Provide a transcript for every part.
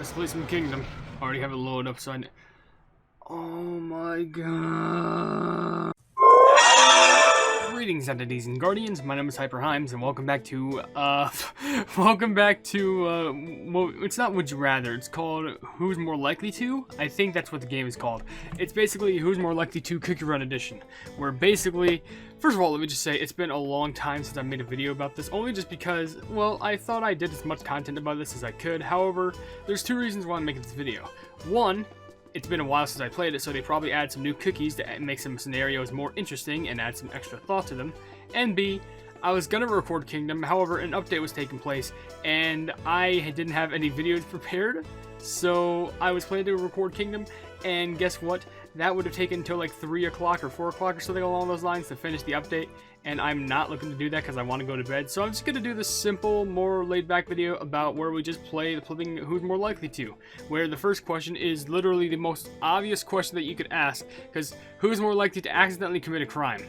Let's play some Kingdom. Already have it loaded up, so I... Oh my god. Greetings, entities and guardians. My name is HyperHimes, and welcome back to, well, it's not Would You Rather. It's called Who's More Likely To? I think that's what the game is called. It's basically Who's More Likely To Cookie Run Edition, where basically, first of all, let me just say, it's been a long time since I made a video about this, only just because, well, I thought I did as much content about this as I could. However, there's two reasons why I'm making this video. One, it's been a while since I played it, so they probably add some new cookies to make some scenarios more interesting and add some extra thought to them. And B, I was gonna record Kingdom, however, an update was taking place, and I didn't have any videos prepared, so I was planning to record Kingdom, and guess what? That would have taken until like 3 o'clock or 4 o'clock or something along those lines to finish the update, and I'm not looking to do that because I want to go to bed. So I'm just going to do this simple, more laid-back video about where we just play the flipping Who's More Likely To, where the first question is literally the most obvious question that you could ask, because who's more likely to accidentally commit a crime?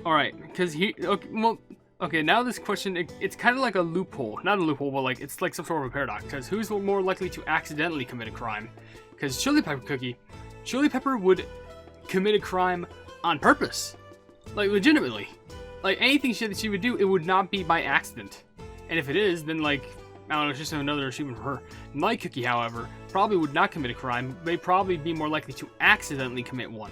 Alright, because okay, now this question, it's kind of like a loophole. Not a loophole, but like it's like some sort of a paradox, because who's more likely to accidentally commit a crime? Because Chili Pepper would commit a crime on purpose. Like, legitimately. Like, anything that she would do, it would not be by accident. And if it is, then, like, I don't know, it's just another achievement for her. My Cookie, however, probably would not commit a crime. They'd probably be more likely to accidentally commit one.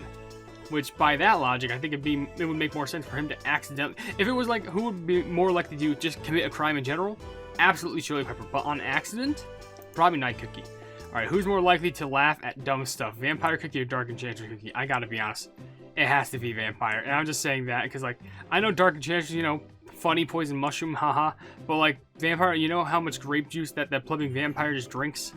Which, by that logic, I think it would make more sense for him to accidentally... If it was, like, who would be more likely to just commit a crime in general? Absolutely Chili Pepper. But on accident? Probably Night Cookie. Alright, who's more likely to laugh at dumb stuff? Vampire Cookie or Dark Enchantress Cookie? I gotta be honest. It has to be Vampire. And I'm just saying that because, like, I know Dark Enchantress, you know, funny poison mushroom, haha. But, like, Vampire, you know how much grape juice that plumbing vampire just drinks?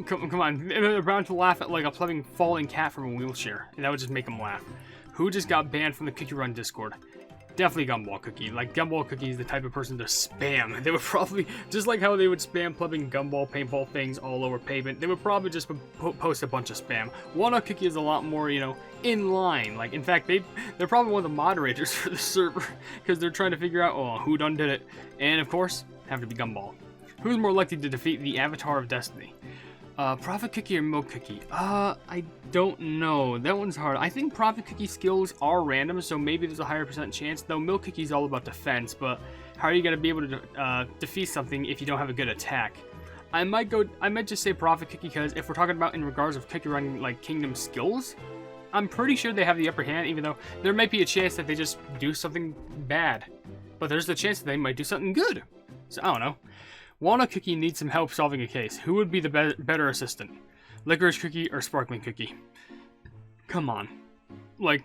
Come on. They're bound to laugh at, like, a plumbing falling cat from a wheelchair. And that would just make them laugh. Who just got banned from the Cookie Run Discord? Definitely Gumball Cookie. Like, Gumball Cookie is the type of person to spam. They would probably, just like how they would spam plugging gumball paintball things all over pavement, they would probably just post a bunch of spam. Walnut Cookie is a lot more, you know, in line. Like, in fact, they're probably one of the moderators for the server, because they're trying to figure out, oh, who done did it. And, of course, have to be Gumball. Who's more likely to defeat the Avatar of Destiny? Prophet Cookie or Milk Cookie? I don't know. That one's hard. I think Prophet Cookie skills are random, so maybe there's a higher % chance, though Milk Cookie's all about defense, but how are you gonna be able to defeat something if you don't have a good attack? I might just say Prophet Cookie, because if we're talking about in regards of Cookie Run, like, Kingdom skills, I'm pretty sure they have the upper hand, even though there might be a chance that they just do something bad. But there's the chance that they might do something good. So, I don't know. Walnut Cookie needs some help solving a case. Who would be the better assistant? Licorice Cookie or Sparkling Cookie? Come on. Like,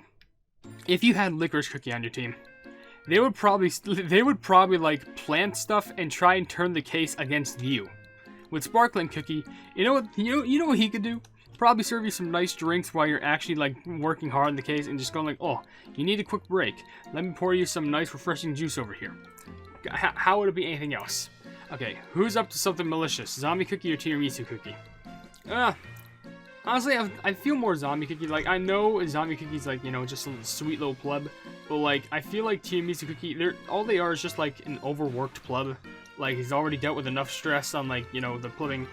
if you had Licorice Cookie on your team, they would probably like plant stuff and try and turn the case against you. With Sparkling Cookie, you know what he could do? Probably serve you some nice drinks while you're actually like working hard in the case and just going like, oh, you need a quick break. Let me pour you some nice refreshing juice over here. How would it be anything else? Okay, who's up to something malicious? Zombie Cookie or Tiramisu Cookie? Honestly, I feel more Zombie Cookie. Like, I know Zombie Cookie's like, you know, just a sweet little pleb, but like, I feel like Tiramisu Cookie, all they are is just like an overworked pleb. Like, he's already dealt with enough stress on, like, you know, the plumbing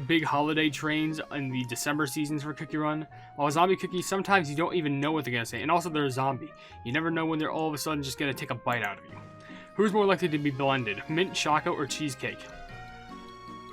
big holiday trains in the December seasons for Cookie Run. While Zombie Cookie, sometimes you don't even know what they're gonna say, and also they're a zombie. You never know when they're all of a sudden just gonna take a bite out of you. Who's more likely to be blended? Mint chocolate or cheesecake?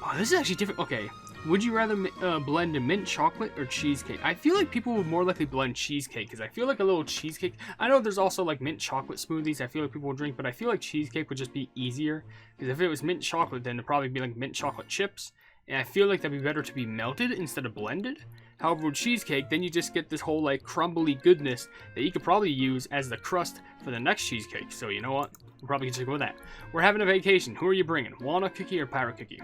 Oh, this is actually different. Okay, would you rather blend a mint chocolate or cheesecake? I feel like people would more likely blend cheesecake, because I feel like a little cheesecake... I know there's also like mint chocolate smoothies I feel like people would drink, but I feel like cheesecake would just be easier. Because if it was mint chocolate, then it'd probably be like mint chocolate chips. And I feel like that'd be better to be melted instead of blended. However, with cheesecake, then you just get this whole like crumbly goodness that you could probably use as the crust for the next cheesecake. So you know what? We'll probably just go with that. We're having a vacation. Who are you bringing? Walnut Cookie or Pirate Cookie?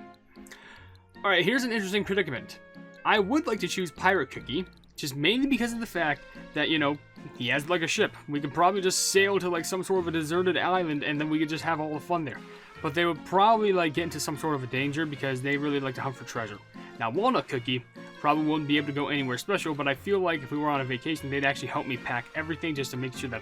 Alright, here's an interesting predicament. I would like to choose Pirate Cookie, just mainly because of the fact that, you know, he has like a ship. We could probably just sail to like some sort of a deserted island and then we could just have all the fun there. But they would probably like get into some sort of a danger because they really like to hunt for treasure. Now, Walnut Cookie, probably wouldn't be able to go anywhere special, but I feel like if we were on a vacation, they'd actually help me pack everything just to make sure that,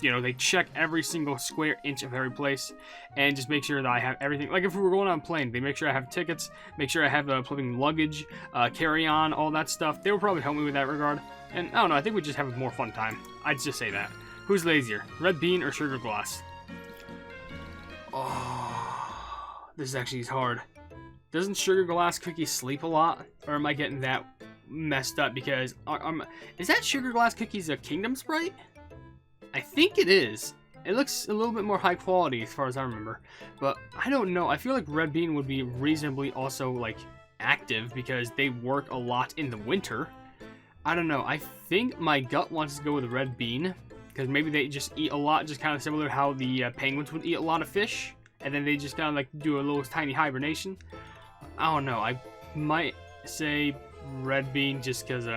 you know, they check every single square inch of every place and just make sure that I have everything. Like if we were going on a plane, they make sure I have tickets, make sure I have flipping luggage, carry-on, all that stuff. They would probably help me with that regard. And I don't know, I think we just have a more fun time. I'd just say that. Who's lazier, red bean or sugar glass? Oh, this actually is hard. Doesn't sugar glass cookie sleep a lot? Or am I getting that messed up? Because is that sugar glass cookies a kingdom sprite? I think it is. It looks a little bit more high quality as far as I remember. But I don't know. I feel like red bean would be reasonably also like active because they work a lot in the winter. I don't know. I think my gut wants to go with red bean. Because maybe they just eat a lot, just kind of similar to how the penguins would eat a lot of fish. And then they just kind of like do a little tiny hibernation. I don't know. I might say red bean just because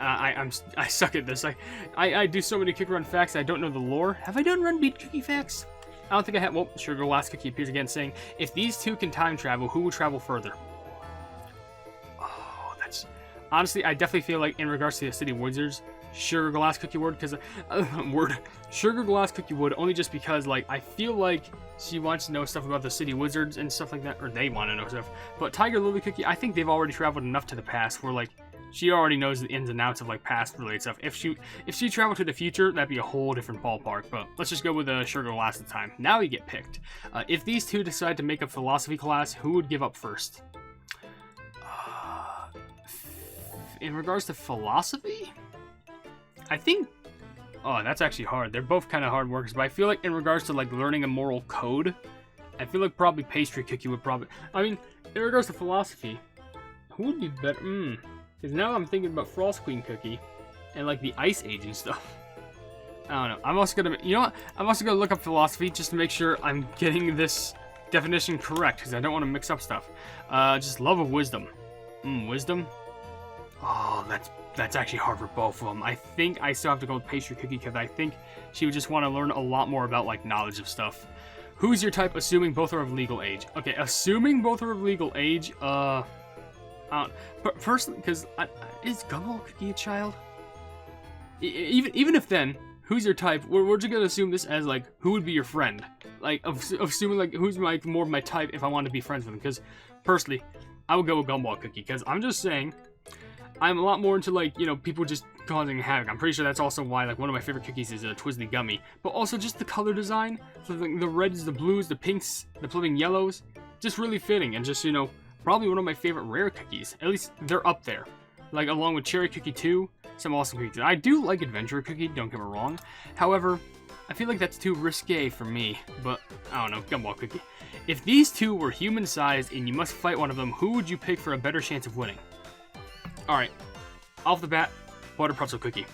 I suck at this. I do so many kick run facts. I don't know the lore. Have I done red bean cookie facts? I don't think I have. Well, sugar glass cookie appears again saying, if these two can time travel, who would travel further? Oh, that's honestly, I definitely feel like in regards to the City Wizards, sugar glass cookie would, because sugar glass cookie would, only just because like I feel like she wants to know stuff about the City Wizards and stuff like that, or they want to know stuff. But Tiger Lily cookie, I think they've already traveled enough to the past where like she already knows the ins and outs of like past related stuff. If she traveled to the future, that'd be a whole different ballpark. But let's just go with sugar glass at the time. Now you get picked. If these two decide to make a philosophy class, who would give up first? In regards to philosophy, I think, oh, that's actually hard. They're both kind of hard workers, but I feel like in regards to like learning a moral code, I feel like probably pastry cookie would probably, I mean, in regards to philosophy, who would be better? Because now I'm thinking about Frost Queen cookie and like the Ice Age and stuff. I don't know. I'm also gonna, you know what? I'm also gonna look up philosophy just to make sure I'm getting this definition correct because I don't want to mix up stuff. Just love of wisdom. Wisdom. Oh, that's actually hard for both of them. I think I still have to go with pastry cookie because I think she would just want to learn a lot more about like knowledge of stuff. Who's your type, assuming both are of legal age? Okay, assuming both are of legal age, personally, because is Gumball Cookie a child? Even if then, who's your type? We're just gonna assume this as like who would be your friend, like assuming like who's like more of my type if I want to be friends with him. Because personally, I would go with Gumball Cookie because I'm just saying. I'm a lot more into like, you know, people just causing havoc. I'm pretty sure that's also why like one of my favorite cookies is a Twizzly Gummy. But also just the color design, so the reds, the blues, the pinks, the flipping yellows, just really fitting and just, you know, probably one of my favorite rare cookies. At least they're up there. Like along with Cherry Cookie 2, some awesome cookies. I do like Adventure Cookie, don't get me wrong. However, I feel like that's too risque for me, but I don't know, Gumball Cookie. If these two were human-sized and you must fight one of them, who would you pick for a better chance of winning? Alright, off the bat, butter pretzel cookie.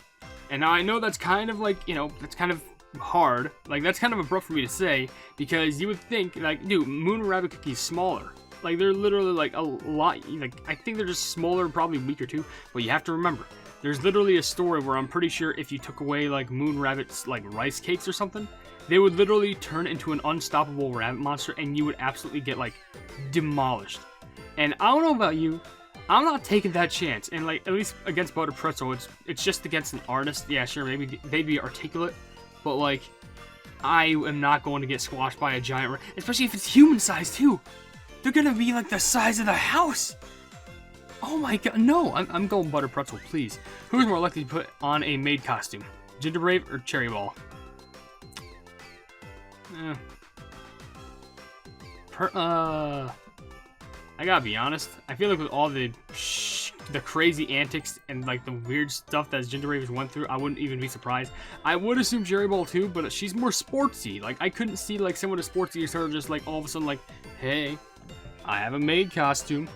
And now I know that's kind of like, you know, that's kind of hard. Like, that's kind of abrupt for me to say, because you would think, like, dude, Moon Rabbit Cookie is smaller. Like, they're literally, like, a lot, like, I think they're just smaller, probably weaker too. But you have to remember, there's literally a story where I'm pretty sure if you took away, like, Moon Rabbit's, like, rice cakes or something, they would literally turn into an unstoppable rabbit monster, and you would absolutely get, like, demolished. And I don't know about you, I'm not taking that chance, and like at least against Butter Pretzel, it's just against an artist. Yeah, sure, maybe they'd be articulate, but like I am not going to get squashed by a giant, especially if it's human size too. They're gonna be like the size of the house. Oh my god, no! I'm going Butter Pretzel, please. Who's more likely to put on a MAID costume, GingerBrave or Cherry Ball? I gotta be honest, I feel like with all the crazy antics and like the weird stuff that GingerBrave has went through, I wouldn't even be surprised. I would assume Cherry Ball too, but she's more sportsy. Like I couldn't see like someone as sportsy as her just like all of a sudden like, hey, I have a MAID costume.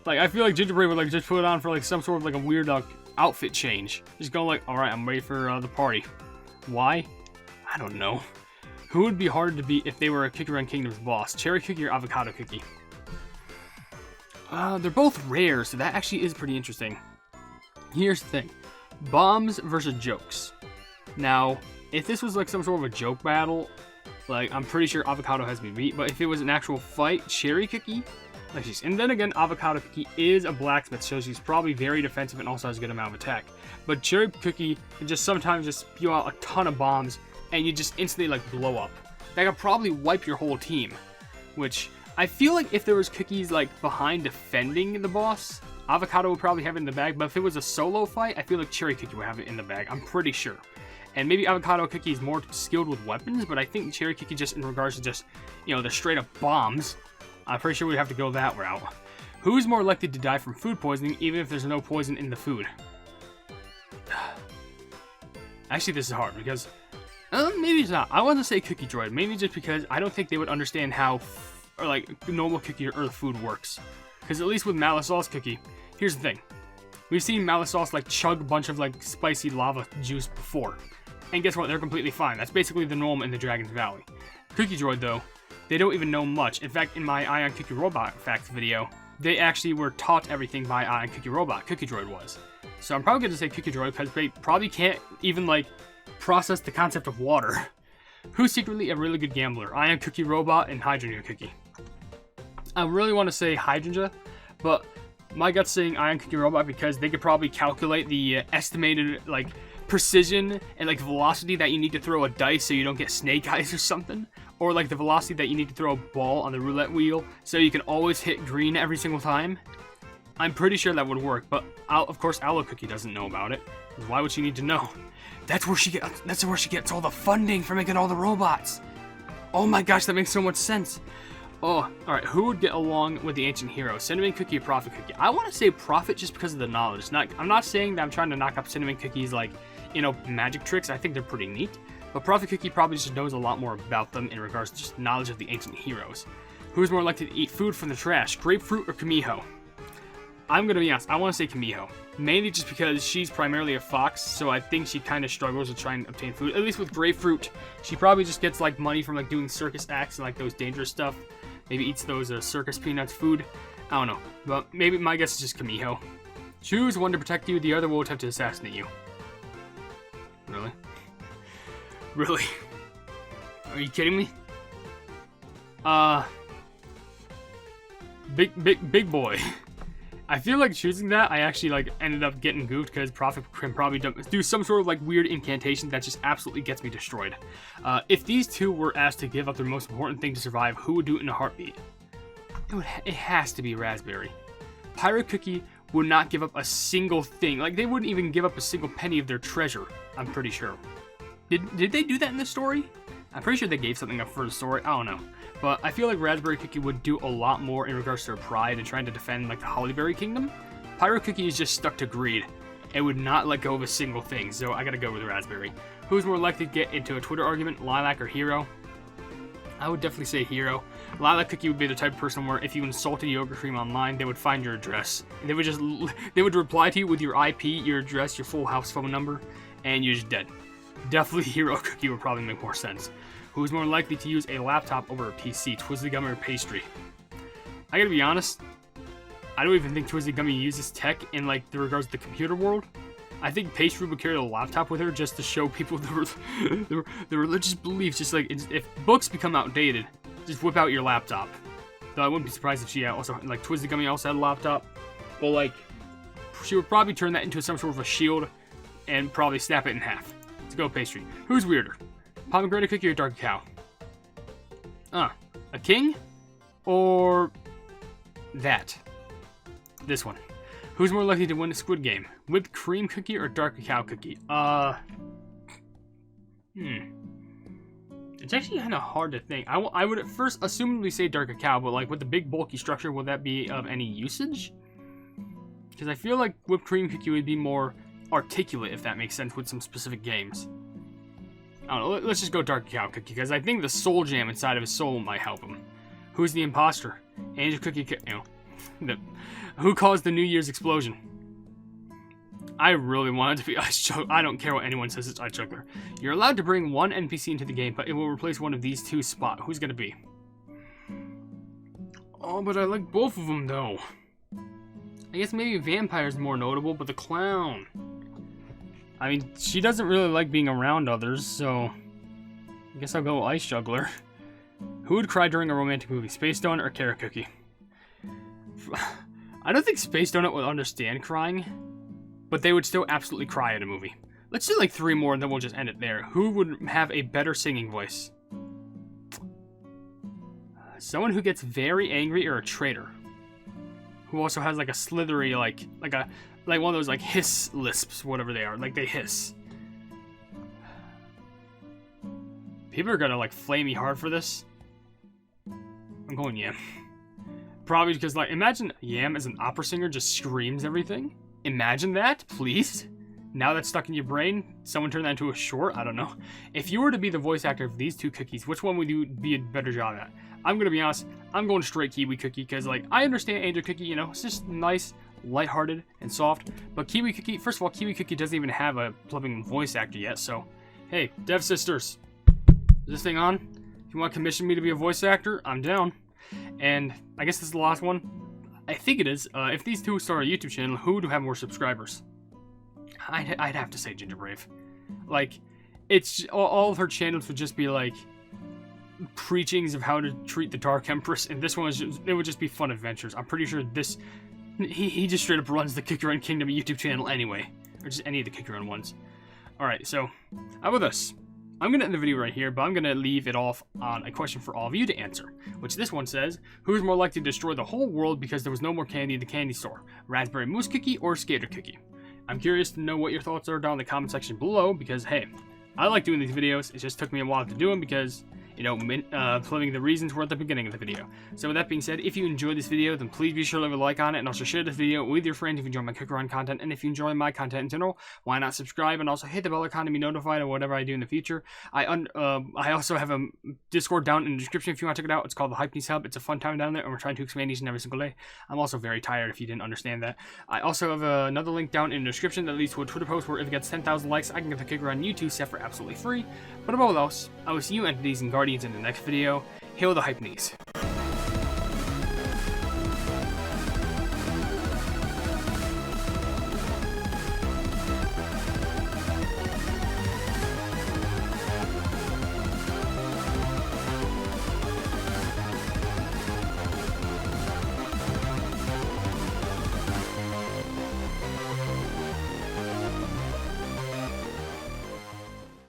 Like I feel like GingerBrave would like just put it on for like some sort of like a weird outfit change. Just go like, all right, I'm ready for the party. Why? I don't know. Who would be harder to beat if they were a Cookie Run Kingdom's boss? Cherry Cookie or Avocado Cookie? They're both rare, so that actually is pretty interesting. Here's the thing. Bombs versus jokes. Now, if this was like some sort of a joke battle, like I'm pretty sure Avocado has me beat, but if it was an actual fight, Cherry Cookie, Like and then again, Avocado Cookie is a blacksmith, so she's probably very defensive and also has a good amount of attack. But Cherry Cookie can just sometimes just spew out a ton of bombs, and you just instantly like blow up. That could probably wipe your whole team. Which I feel like if there was cookies like behind defending the boss, Avocado would probably have it in the bag. But if it was a solo fight, I feel like Cherry Cookie would have it in the bag. I'm pretty sure. And maybe Avocado Cookie is more skilled with weapons, but I think Cherry Cookie just in regards to just, you know, the straight up bombs, I'm pretty sure we'd have to go that route. Who's more likely to die from food poisoning, even if there's no poison in the food? Actually, this is hard, because... maybe it's not. I want to say Cookie Droid, maybe just because I don't think they would understand how, or like, normal cookie or food works. Because at least with Malicious Cookie, here's the thing. We've seen Malicious, like, chug a bunch of, like, spicy lava juice before. And guess what? They're completely fine. That's basically the norm in the Dragon's Valley. Cookie Droid, though, they don't even know much. In fact, in my Ion Cookie Robot Facts video, they actually were taught everything by Ion Cookie Robot. Cookie Droid was. So I'm probably going to say Cookie Droid because they probably can't even, like, process the concept of water. Who's secretly a really good gambler? Ion Cookie Robot and Hydrangea Cookie. I really want to say Hydrangea, but my gut's saying Ion Cookie Robot because they could probably calculate the estimated, like, precision and, like, velocity that you need to throw a dice so you don't get snake eyes or something. Or, like, the velocity that you need to throw a ball on the roulette wheel so you can always hit green every single time. I'm pretty sure that would work, but of course Aloe Cookie doesn't know about it. Why would she need to know? That's where she gets all the funding for making all the robots. Oh my gosh, that makes so much sense. Oh, alright, who would get along with the ancient hero? Cinnamon Cookie or Prophet Cookie? I want to say Prophet just because of the knowledge. I'm not saying that I'm trying to knock up Cinnamon Cookie's, like, you know, magic tricks. I think they're pretty neat. But Prophet Cookie probably just knows a lot more about them in regards to just knowledge of the ancient heroes. Who's more likely to eat food from the trash, Grapefruit or Kamiho? I'm going to be honest, I want to say Kamiho. Mainly just because she's primarily a fox, so I think she kind of struggles to try and obtain food. At least with Grapefruit, she probably just gets, like, money from, like, doing circus acts and, like, those dangerous stuff. Maybe eats those circus peanuts food. I don't know. But maybe my guess is just Kamiho. Choose one to protect you, the other will attempt to assassinate you. Really? Really? Are you kidding me? Big boy. I feel like choosing that, I actually, like, ended up getting goofed because Prophet can probably do some sort of, like, weird incantation that just absolutely gets me destroyed. If these two were asked to give up their most important thing to survive, who would do it in a heartbeat? It has to be Raspberry. Pirate Cookie would not give up a single thing. Like, they wouldn't even give up a single penny of their treasure, I'm pretty sure. Did they do that in the story? I'm pretty sure they gave something up for the story. I don't know. But I feel like Raspberry Cookie would do a lot more in regards to her pride and trying to defend, like, the Hollyberry Kingdom. Pirate Cookie is just stuck to greed. It would not let go of a single thing, so I gotta go with Raspberry. Who's more likely to get into a Twitter argument, Lilac or Hero? I would definitely say Hero. Lilac Cookie would be the type of person where if you insulted Yogurt Cream online, they would find your address. And they would reply to you with your IP, your address, your full house phone number, and you're just dead. Definitely Hero Cookie would probably make more sense. Who's more likely to use a laptop over a PC, Twizzly Gummy or Pastry? I gotta be honest, I don't even think Twizzly Gummy uses tech in, like, the regards to the computer world. I think Pastry would carry a laptop with her just to show people the religious beliefs. Just like, if books become outdated, just whip out your laptop. Though I wouldn't be surprised if she also, like, Twizzly Gummy also had a laptop. But, like, she would probably turn that into some sort of a shield and probably snap it in half. Let's go Pastry. Who's weirder? Pomegranate Cookie or Dark Cow? A king? Or that? This one. Who's more likely to win a Squid Game? Whipped Cream Cookie or Dark Cacao Cookie? It's actually kind of hard to think. I would at first assumably say Dark Cacao, but, like, with the big bulky structure, would that be of any usage? Because I feel like Whipped Cream Cookie would be more articulate, if that makes sense, with some specific games. I don't know, let's just go Dark Cacao Cookie, because I think the soul jam inside of his soul might help him. Who's the imposter? Angel Cookie, who caused the New Year's explosion? I really want it to be Ice Juggler. I don't care what anyone says, it's Ice Juggler. You're allowed to bring one NPC into the game, but it will replace one of these two spots. Who's gonna be? Oh, but I like both of them, though. I guess maybe Vampire's more notable, but the Clown. I mean, she doesn't really like being around others, so I guess I'll go Ice Juggler. Who would cry during a romantic movie, Space Stone or Carrot Cookie? I don't think Space Donut would understand crying, but they would still absolutely cry at a movie. Let's do like 3 more and then we'll just end it there. Who would have a better singing voice? Someone who gets very angry or a traitor? Who also has like a slithery, like one of those like hiss lisps, whatever they are. Like they hiss. People are gonna like flame me hard for this. I'm going Yam. Probably because, like, imagine Yam as an opera singer just screams everything. Imagine that, please. Now that's stuck in your brain, someone turn that into a short? I don't know. If you were to be the voice actor of these 2 cookies, which one would you be a better job at? I'm gonna be honest, I'm going straight Kiwi Cookie, because, like, I understand Angel Cookie, you know, it's just nice, lighthearted, and soft. But Kiwi Cookie, first of all, Kiwi Cookie doesn't even have a plumbing voice actor yet, so, hey, Devsisters, is this thing on? If you want to commission me to be a voice actor, I'm down. And I guess this is the last one. I think it is. If these 2 start a YouTube channel, who would have more subscribers? I'd have to say GingerBrave. Like, it's all of her channels would just be like preachings of how to treat the Dark Empress, and this one is just, it would just be fun adventures. I'm pretty sure this he just straight up runs the Cookie Run Kingdom YouTube channel anyway, or just any of the Cookie Run ones. All right, so how about this? I'm going to end the video right here, but I'm going to leave it off on a question for all of you to answer, which this one says, who's more likely to destroy the whole world because there was no more candy in the candy store? Raspberry Mousse Cookie or Skater Cookie? I'm curious to know what your thoughts are down in the comment section below, because, hey, I like doing these videos. It just took me a while to do them because, you know, putting the reasons were at the beginning of the video. So with that being said, if you enjoyed this video, then please be sure to leave a like on it, and also share this video with your friends if you enjoy my Cookie Run content. And if you enjoy my content in general, why not subscribe and also hit the bell icon to be notified of whatever I do in the future. I also have a Discord down in the description if you want to check it out. It's called the Hype News Hub. It's a fun time down there, and we're trying to expand each and every single day. I'm also very tired if you didn't understand that. I also have another link down in the description that leads to a Twitter post where if it gets 10,000 likes, I can get the Cookie Run YouTube set for absolutely free. But above all else, I will see you entities and guardians in the next video. Hail the Hype Knees.